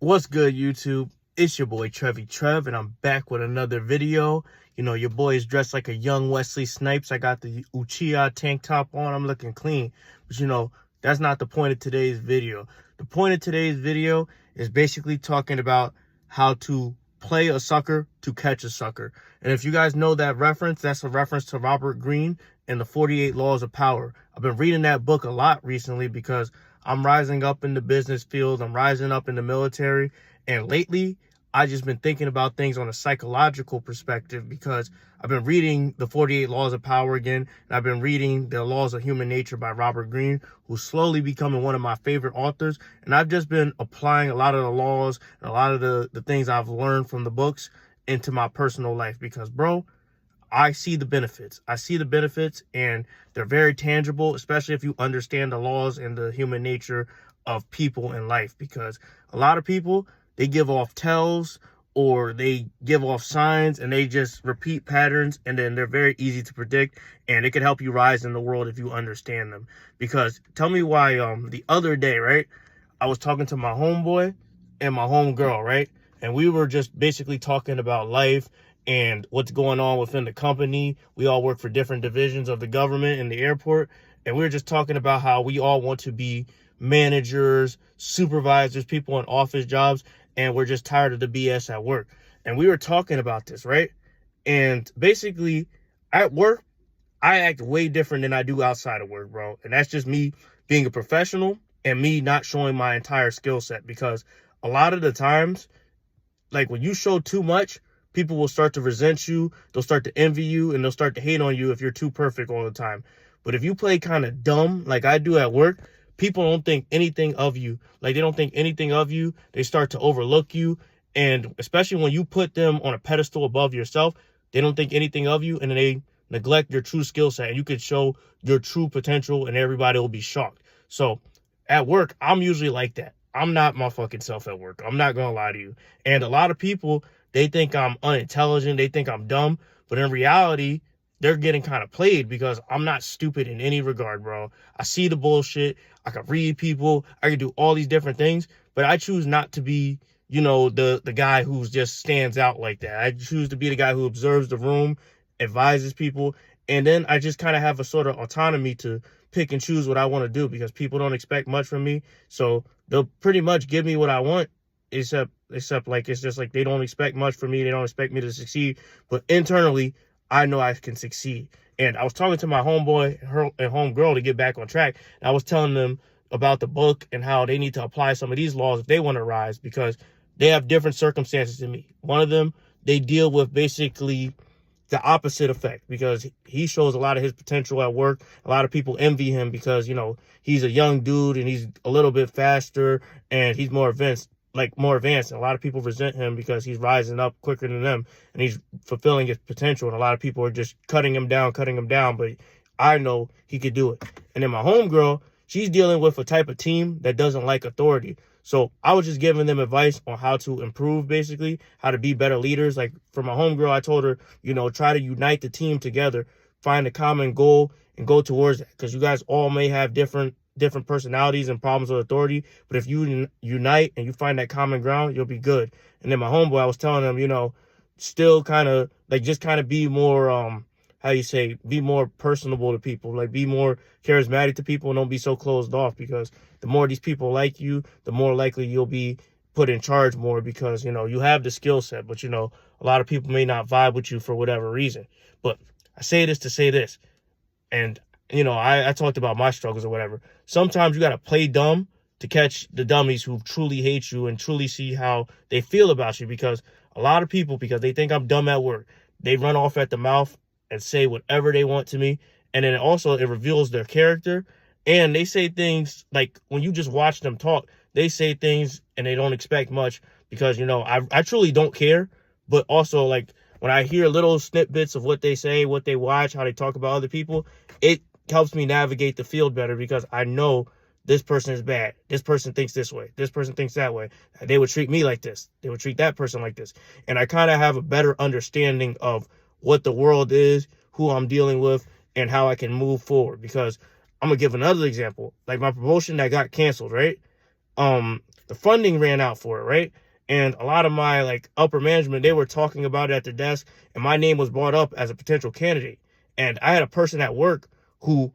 What's good, YouTube? It's your boy Trevi Trev, and I'm back with another video. You know, your boy is dressed like a young Wesley Snipes. I got the Uchiha tank top on. I'm looking clean. But, that's not the point of today's video. The point of today's video is basically talking about how to play a sucker to catch a sucker. And if you guys know that reference, that's a reference to Robert Greene and the 48 Laws of Power. I've been reading that book a lot recently because I'm rising up in the business field. I'm rising up in the military. And lately, I just been thinking about things on a psychological perspective because I've been reading the 48 Laws of Power again. And I've been reading The Laws of Human Nature by Robert Greene, who's slowly becoming one of my favorite authors. And I've just been applying a lot of the laws and a lot of the things I've learned from the books into my personal life because, bro, I see the benefits. I see the benefits, and they're very tangible, especially if you understand the laws and the human nature of people in life. Because a lot of people, they give off tells or they give off signs and they just repeat patterns, and then they're very easy to predict, and it can help you rise in the world if you understand them. Because tell me why the other day, right, I was talking to my homeboy and my homegirl, right? And we were just basically talking about life and what's going on within the company. We all work for different divisions of the government in the airport. And we were just talking about how we all want to be managers, supervisors, people in office jobs. And we're just tired of the BS at work. And we were talking about this, right? And basically at work, I act way different than I do outside of work, bro. And that's just me being a professional and me not showing my entire skill set. Because a lot of the times, like when you show too much, people will start to resent you, they'll start to envy you, and they'll start to hate on you if you're too perfect all the time. But if you play kind of dumb like I do at work, people don't think anything of you. Like, they don't think anything of you. They start to overlook you. And especially when you put them on a pedestal above yourself, they don't think anything of you, and then they neglect your true skill set. And you could show your true potential, and everybody will be shocked. So at work, I'm usually like that. I'm not my fucking self at work. I'm not going to lie to you. And a lot of people, they think I'm unintelligent. They think I'm dumb. But in reality, they're getting kind of played because I'm not stupid in any regard, bro. I see the bullshit. I can read people. I can do all these different things. But I choose not to be, the guy who just stands out like that. I choose to be the guy who observes the room, advises people. And then I just kind of have a sort of autonomy to pick and choose what I want to do because people don't expect much from me. So they'll pretty much give me what I want, except like it's just like they don't expect much from me. They don't expect me to succeed. But internally, I know I can succeed. And I was talking to my homeboy and homegirl to get back on track. And I was telling them about the book and how they need to apply some of these laws if they want to rise because they have different circumstances than me. One of them, they deal with basically the opposite effect because he shows a lot of his potential at work. A lot of people envy him because, he's a young dude and he's a little bit faster and he's more advanced. And a lot of people resent him because he's rising up quicker than them and he's fulfilling his potential. And a lot of people are just cutting him down. But I know he could do it. And then my homegirl, she's dealing with a type of team that doesn't like authority. So I was just giving them advice on how to improve, basically, how to be better leaders. Like for my homegirl, I told her, try to unite the team together, find a common goal and go towards that. Because you guys all may have different personalities and problems with authority. But if you unite and you find that common ground, you'll be good. And then my homeboy, I was telling him, still kind of like just kind of be more, be more personable to people, like be more charismatic to people and don't be so closed off because the more these people like you, the more likely you'll be put in charge more because, you have the skill set, but, a lot of people may not vibe with you for whatever reason. But I say this to say this, and, I talked about my struggles or whatever. Sometimes you got to play dumb to catch the dummies who truly hate you and truly see how they feel about you because a lot of people, because they think I'm dumb at work, they run off at the mouth and say whatever they want to me. And then also it reveals their character. And they say things like when you just watch them talk, they say things and they don't expect much because, I truly don't care. But also, like, when I hear little snippets of what they say, what they watch, how they talk about other people, it helps me navigate the field better because I know this person is bad. This person thinks this way. This person thinks that way. They would treat me like this. They would treat that person like this. And I kind of have a better understanding of what the world is, who I'm dealing with, and how I can move forward. Because I'm going to give another example. Like my promotion that got canceled, right? the funding ran out for it, right? And a lot of my like upper management, they were talking about it at their desk, and my name was brought up as a potential candidate. And I had a person at work who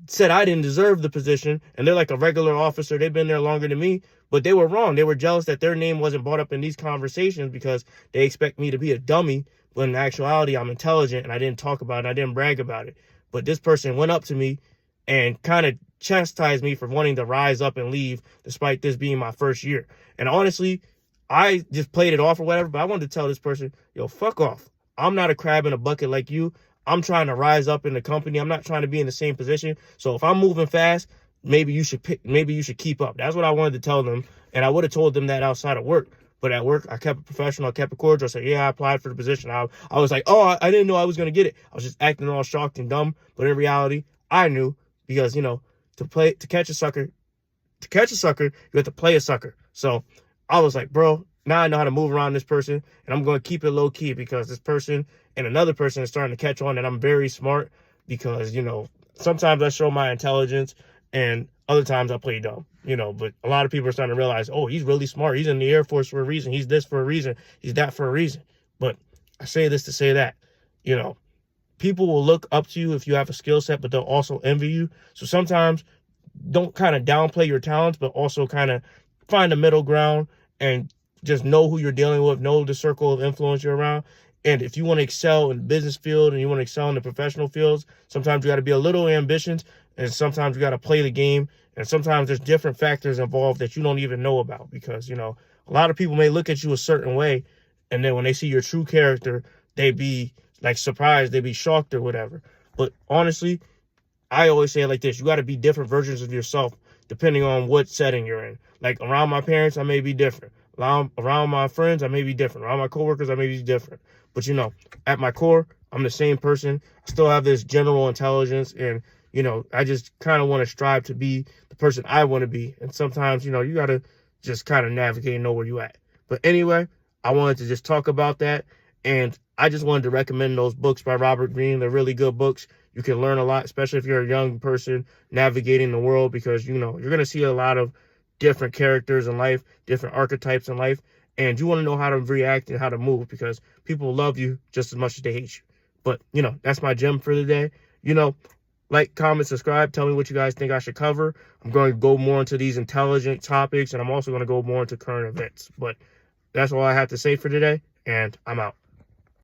said I didn't deserve the position, and they're like a regular officer. They've been there longer than me, but they were wrong. They were jealous that their name wasn't brought up in these conversations because they expect me to be a dummy, when in actuality, I'm intelligent, and I didn't talk about it. I didn't brag about it. But this person went up to me and kind of chastised me for wanting to rise up and leave, despite this being my first year. And honestly, I just played it off or whatever, but I wanted to tell this person, yo, fuck off. I'm not a crab in a bucket like you. I'm trying to rise up in the company. I'm not trying to be in the same position. So if I'm moving fast, maybe you should keep up. That's what I wanted to tell them. And I would have told them that outside of work. But at work, I kept it professional. I kept it cordial. I said, yeah, I applied for the position. I was like, oh, I didn't know I was going to get it. I was just acting all shocked and dumb. But in reality, I knew, because, you know, to catch a sucker, you have to play a sucker. So I was like, bro, now I know how to move around this person, and I'm going to keep it low key, because this person and another person is starting to catch on that I'm very smart, because, you know, sometimes I show my intelligence and other times I play dumb, you know, but a lot of people are starting to realize, oh, he's really smart. He's in the Air Force for a reason. He's this for a reason. He's that for a reason. But I say this to say that, you know, people will look up to you if you have a skill set, but they'll also envy you. So sometimes don't kind of downplay your talents, but also kind of find a middle ground and just know who you're dealing with, know the circle of influence you're around. And if you want to excel in the business field and you want to excel in the professional fields, sometimes you got to be a little ambitious, and sometimes you got to play the game. And sometimes there's different factors involved that you don't even know about, because, you know, a lot of people may look at you a certain way, and then when they see your true character, they be like surprised, they be shocked or whatever. But honestly, I always say it like this: you got to be different versions of yourself depending on what setting you're in. Like around my parents, I may be different. Around my friends, I may be different. Around my coworkers, I may be different. But, you know, at my core, I'm the same person. I still have this general intelligence, and, you know, I just kind of want to strive to be the person I want to be. And sometimes, you know, you got to just kind of navigate and know where you at. But anyway, I wanted to just talk about that. And I just wanted to recommend those books by Robert Greene. They're really good books. You can learn a lot, especially if you're a young person navigating the world, because, you know, you're going to see a lot of different characters in life, different archetypes in life, and you want to know how to react and how to move, because people love you just as much as they hate you. But, you know, that's my gem for the day. You know, like, comment, subscribe. Tell me what you guys think I should cover. I'm going to go more into these intelligent topics, and I'm also going to go more into current events. But that's all I have to say for today, and I'm out.